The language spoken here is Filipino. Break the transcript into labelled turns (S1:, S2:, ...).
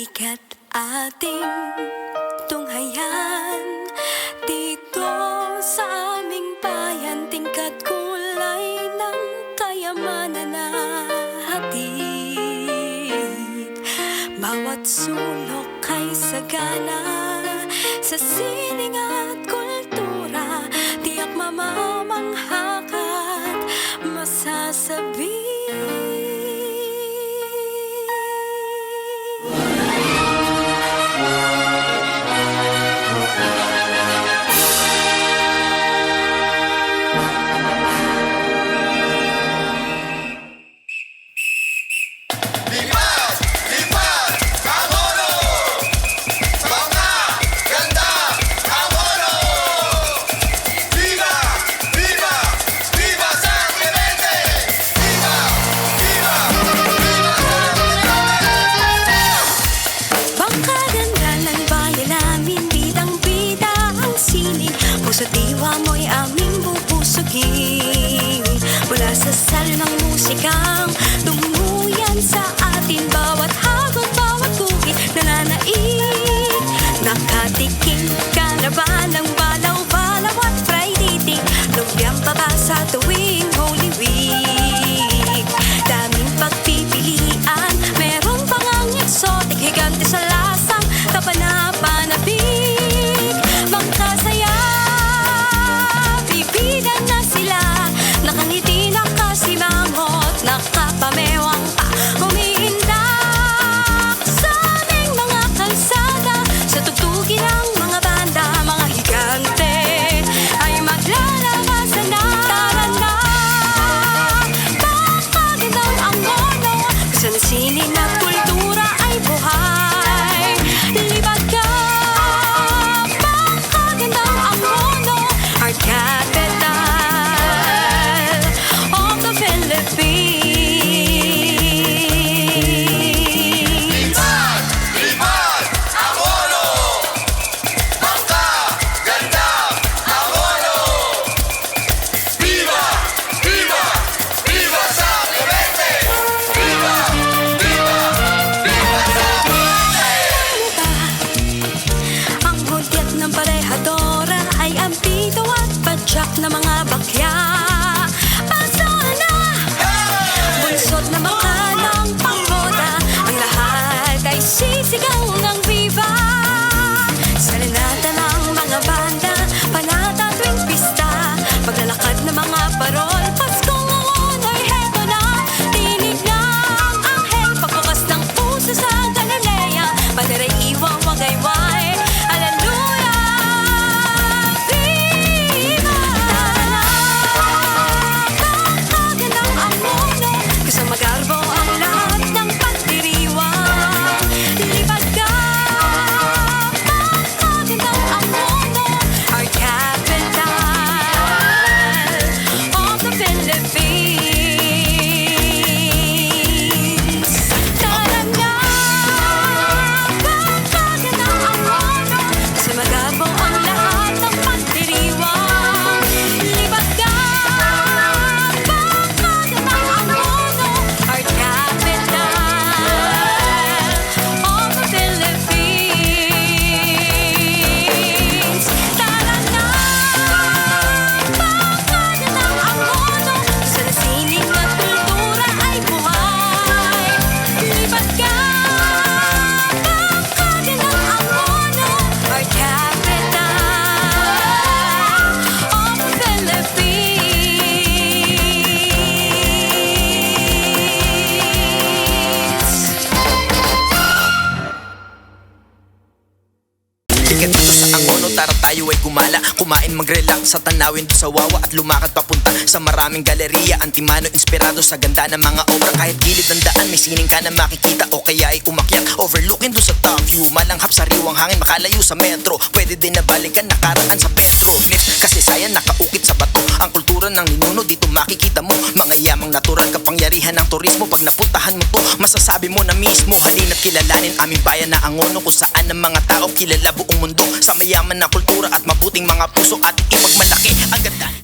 S1: Halika't ating tunghayan dito sa aming bayan, tingkat kulay ng kayamanan na hatid. Bawat sulok ay sagana sa sining at kultura, tiyak mamamanghak at masasabi. Sa diwa mo'y aming bubusugin, mula sa sal ng musikang tumuyan sa atin. Bawat hagod, bawat guhit nananaig, nakatikim ka na ba ng balaw-balaw at fried eating, lumpiang baba sa tuwing Holy Week. Daming pagpipilian, meron pang ang exotic, higante sa lasang kapanapanabik. Magkasaya, na sila, nakangiti, nakasimangot, nakapamewang pa, umiindak sa aming mga kalsada, sa tugtugin ng mga banda, mga higante ay maglalabasan na. Tara na, pakagandang ang mono, kasi na sining at kultura ay buhay. Libad ka, pakagandang ang mono, art capital of the Philippines.
S2: Lipad! Ang mono! Magkagandang ang mono! Viva! Viva! Viva San Clemente! Viva! Viva! Viva San Clemente!
S1: Ang hudyat ng parehadora ay ang pito at padyak na mga bakya. Bunsod na makalang pangboda, ang lahat ay sisigaw ng viva. Salinata ng mga banda, panata tuwing pista, paglalakad ng mga parol, Paskong uon ay heto na. Tinig ng anghel, pagbukas ng puso sa Galilea, padaray iwang wagayway, Hallelujah! Viva! Kakagandang ang mundo, kasi magarbo ang lahat ng pagdiriwang. Lipad ka, kakagandang ang mundo, our capital of the Philippines. Tara na, kakagandang ang mundo, kasi magarbo ang lahat ng pagdiriwang. Lipad ka, kakagandang ang mundo, our capital of the Philippines. Tara na, kakagandang ang mundo, sa sining at kultura ay buhay. Lipad ka, kakagandang ang mundo, our capital of the Philippines.
S3: Tiket dito sa Angono, tara tayo ay gumala, kumain, mag-relax sa tanawin doon sa Wawa, at lumakad papunta sa maraming galeriya. Antimano, inspirado sa ganda ng mga obra, kahit gilid ng daan may sining ka na makikita, o kaya ay umakyat overlooking doon sa top view, malanghap sa riwang hangin, makalayo sa metro. Pwede din na balikan, nakaraan sa Petronet, kasi sayan nakaukit sa bato. Ang kultura ng ninuno dito makikita mo, mga yamang natural, kapangyarihan ng turismo. Pag napuntahan mo to, masasabi mo na mismo. Halina't kilalanin aming bayan na Angono, kung saan ang mga tao kilala buong mundo sa mayaman na kultura at mabuting mga puso, at ipagmalaki